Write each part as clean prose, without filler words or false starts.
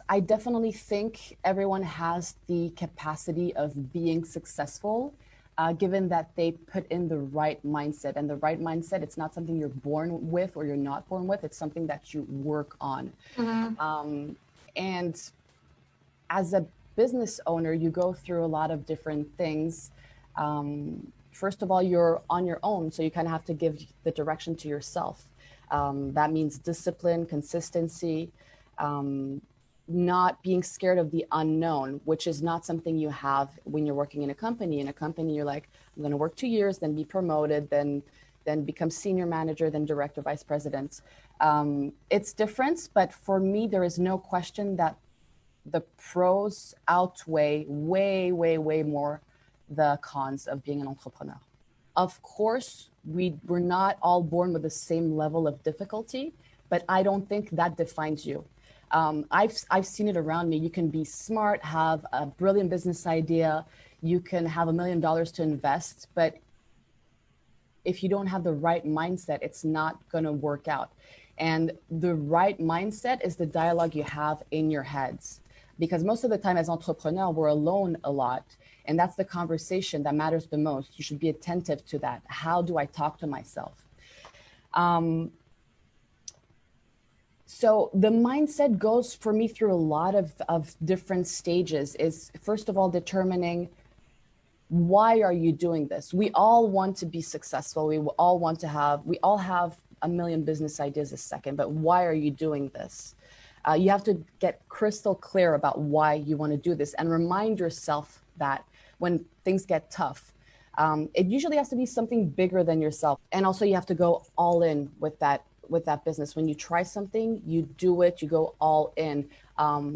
I definitely think everyone has the capacity of being successful, given that they put in the right mindset. And the right mindset, it's not something you're born with or you're not born with. It's something that you work on. And as a business owner, you go through a lot of different things. First of all, you're on your own, so you kind of have to give the direction to yourself. That means discipline, consistency, not being scared of the unknown, which is not something you have when you're working in a company. In a company, you're like, I'm going to work 2 years, then be promoted, then become senior manager, then director, vice president. It's different, but for me, there is no question that the pros outweigh way more the cons of being an entrepreneur. Of course, we're not all born with the same level of difficulty, but I don't think that defines you. I've seen it around me. You can be smart, have a brilliant business idea, you can have $1 million to invest, but if you don't have the right mindset, it's not going to work out. And the right mindset is the dialogue you have in your heads. Because most of the time as entrepreneur, we're alone a lot. And that's the conversation that matters the most. You should be attentive to that. How do I talk to myself? So the mindset goes for me through a lot of different stages. Is first of all, determining why are you doing this? We all want to be successful. We all have a million business ideas a second, but why are you doing this? You have to get crystal clear about why you want to do this and remind yourself that when things get tough, it usually has to be something bigger than yourself. And also you have to go all in with that business. When you try something, you do it, you go all in.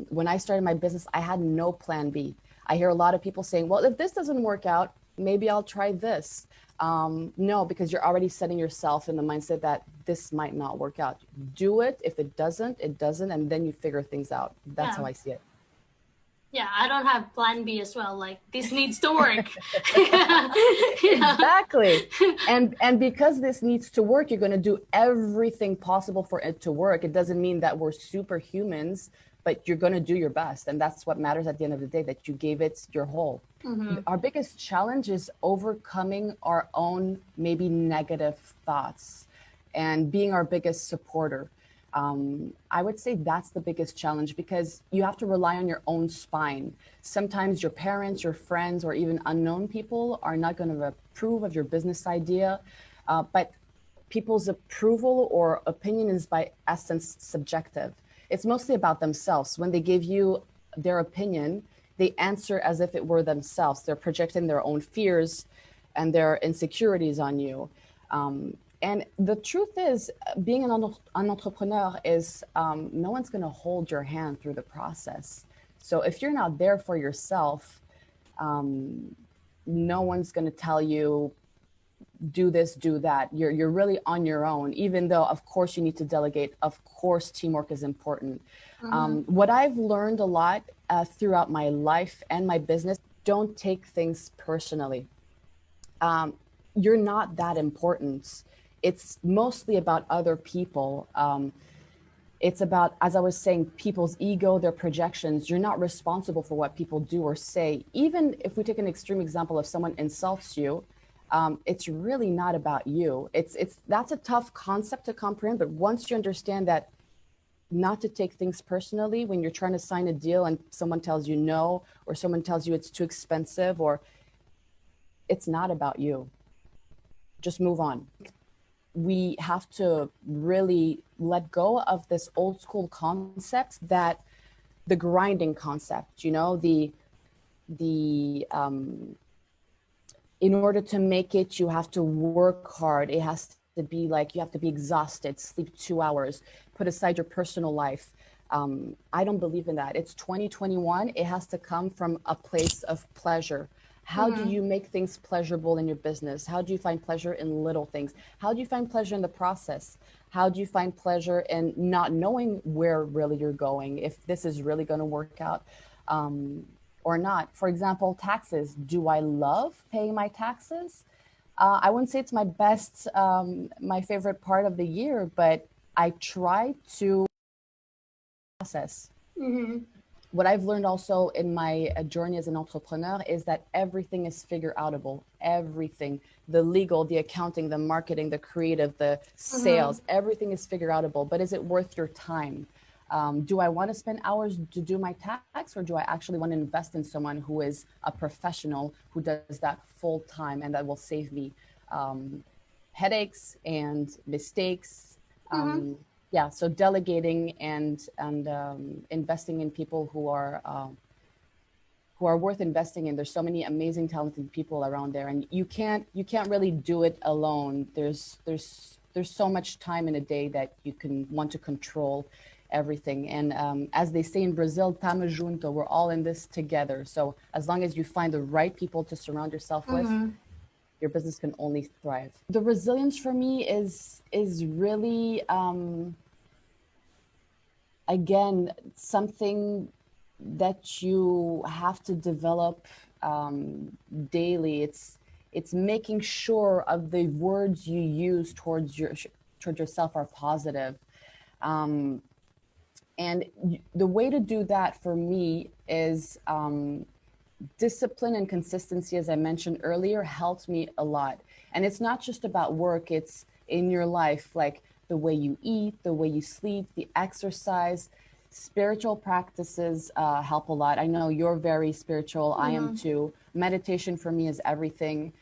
When I started my business, I had no plan B. I hear a lot of people saying, well, if this doesn't work out, maybe I'll try this. No, because you're already setting yourself in the mindset that this might not work out. Do it. If it doesn't, it doesn't. And then you figure things out. That's how I see it. Yeah, I don't have plan B as well. Like, this needs to work. Exactly. And because this needs to work, you're going to do everything possible for it to work. It doesn't mean that we're superhumans, but you're going to do your best. And that's what matters at the end of the day, that you gave it your whole. Our biggest challenge is overcoming our own maybe negative thoughts and being our biggest supporter. I would say that's the biggest challenge, because you have to rely on your own spine. Sometimes your parents, your friends, or even unknown people are not going to approve of your business idea, but people's approval or opinion is by essence subjective. It's mostly about themselves. When they give you their opinion, they answer as if it were themselves. They're projecting their own fears and their insecurities on you. And the truth is, being an entrepreneur is no one's going to hold your hand through the process. So if you're not there for yourself, no one's going to tell you, do this, do that. You're really on your own, even though, of course, you need to delegate. Of course, teamwork is important. What I've learned a lot throughout my life and my business, don't take things personally. You're not that important. It's mostly about other people. It's about, as I was saying, people's ego, their projections. You're not responsible for what people do or say. Even if we take an extreme example, if someone insults you, it's really not about you. That's a tough concept to comprehend, but once you understand that, not to take things personally when you're trying to sign a deal and someone tells you no, or someone tells you it's too expensive, or it's not about you. Just move on. We have to really let go of this old school concept, that the grinding concept, in order to make it, you have to work hard. It has to be like, you have to be exhausted, sleep 2 hours, put aside your personal life. I don't believe in that. It's 2021. It has to come from a place of pleasure. How do you make things pleasurable in your business? How do you find pleasure in little things? How do you find pleasure in the process? How do you find pleasure in not knowing where really you're going, if this is really going to work out or not? For example, taxes. Do I love paying my taxes? I wouldn't say it's my best, my favorite part of the year, but I try to process. Mm-hmm. What I've learned also in my journey as an entrepreneur is that everything is figure outable. Everything, the legal, the accounting, the marketing, the creative, the Mm-hmm. sales, everything is figure outable. But is it worth your time? Do I want to spend hours to do my tax, or do I actually want to invest in someone who is a professional who does that full time and that will save me headaches and mistakes? Mm-hmm. Yeah, so delegating and investing in people who are worth investing in. There's so many amazing, talented people around there, and you can't really do it alone. There's so much time in a day that you can want to control everything. And as they say in Brazil, tamo junto, we're all in this together. So as long as you find the right people to surround yourself with, Mm-hmm. your business can only thrive. The resilience for me is really again something that you have to develop daily. It's making sure of the words you use towards yourself are positive. Um, and the way to do that for me is discipline and consistency, as I mentioned earlier, helped me a lot. And it's not just about work, it's in your life, like the way you eat, the way you sleep, the exercise. Spiritual practices help a lot. I know you're very spiritual. I am Mm-hmm. too. Meditation for me is everything.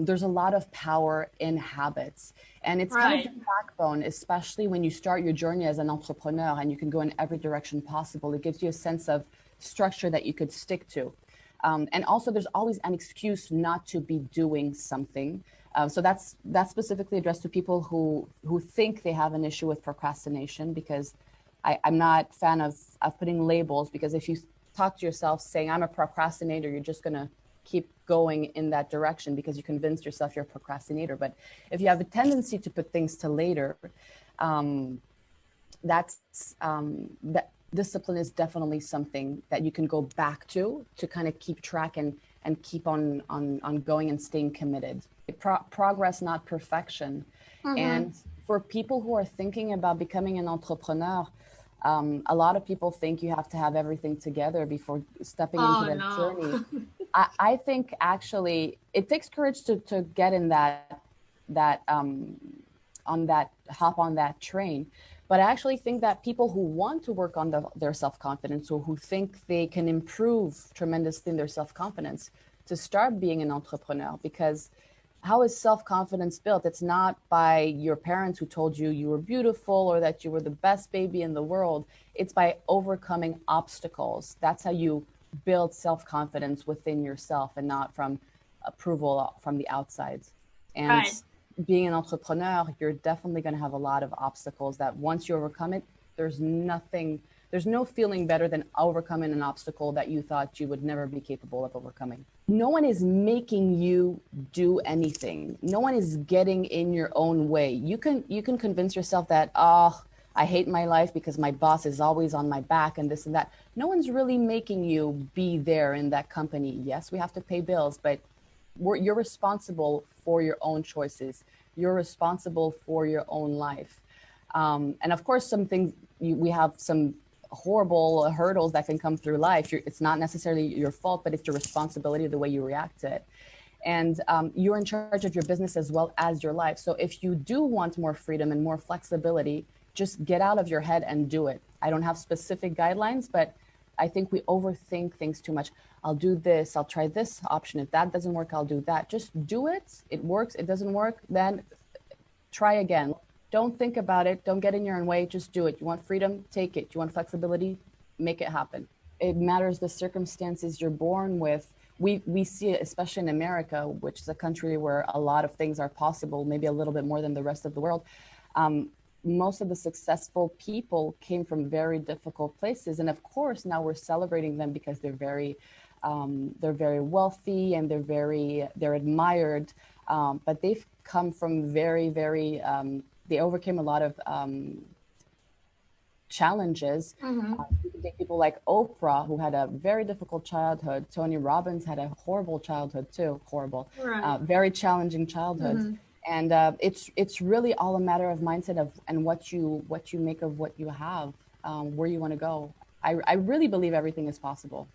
There's a lot of power in habits. And it's kind of the Right. backbone, especially when you start your journey as an entrepreneur and you can go in every direction possible. It gives you a sense of structure that you could stick to. And also, there's always an excuse not to be doing something. So that's specifically addressed to people who think they have an issue with procrastination, because I'm not a fan of putting labels, because if you talk to yourself saying I'm a procrastinator, you're just gonna keep going in that direction because you convinced yourself you're a procrastinator. But if you have a tendency to put things to later, um, that discipline is definitely something that you can go back to kind of keep track and keep on going and staying committed. Progress, not perfection. Mm-hmm. And for people who are thinking about becoming an entrepreneur, a lot of people think you have to have everything together before stepping into Oh that journey. no. I think actually it takes courage to get in that on that hop on that train. But I actually think that people who want to work on their self-confidence, or who think they can improve tremendously in their self-confidence, to start being an entrepreneur. Because how is self-confidence built? It's not by your parents who told you you were beautiful or that you were the best baby in the world. It's by overcoming obstacles. That's how you build self-confidence within yourself, and not from approval from the outside. And Right. being an entrepreneur, you're definitely going to have a lot of obstacles that once you overcome it, there's no feeling better than overcoming an obstacle that you thought you would never be capable of overcoming. No one is making you do anything. No one is getting in your own way. You can convince yourself that, oh, I hate my life because my boss is always on my back and this and that. No one's really making you be there in that company. Yes, we have to pay bills, but you're responsible for your own choices. You're responsible for your own life. And of course, some things we have some horrible hurdles that can come through life. It's not necessarily your fault, but it's your responsibility, the way you react to it. And you're in charge of your business as well as your life. So if you do want more freedom and more flexibility, just get out of your head and do it. I don't have specific guidelines, but I think we overthink things too much. I'll do this, I'll try this option. If that doesn't work, I'll do that. Just do it. It works. It doesn't work, then try again. Don't think about it. Don't get in your own way. Just do it. You want freedom? Take it. You want flexibility? Make it happen. It matters the circumstances you're born with. We see it, especially in America, which is a country where a lot of things are possible, maybe a little bit more than the rest of the world. Most of the successful people came from very difficult places. And of course, now we're celebrating them because they're very wealthy and they're admired. But they've come from they overcame a lot of challenges. Mm-hmm. You can take people like Oprah, who had a very difficult childhood. Tony Robbins had a horrible childhood too, Right. very challenging childhood. Mm-hmm. And it's really all a matter of mindset and what you make of what you have, where you want to go. I really believe everything is possible.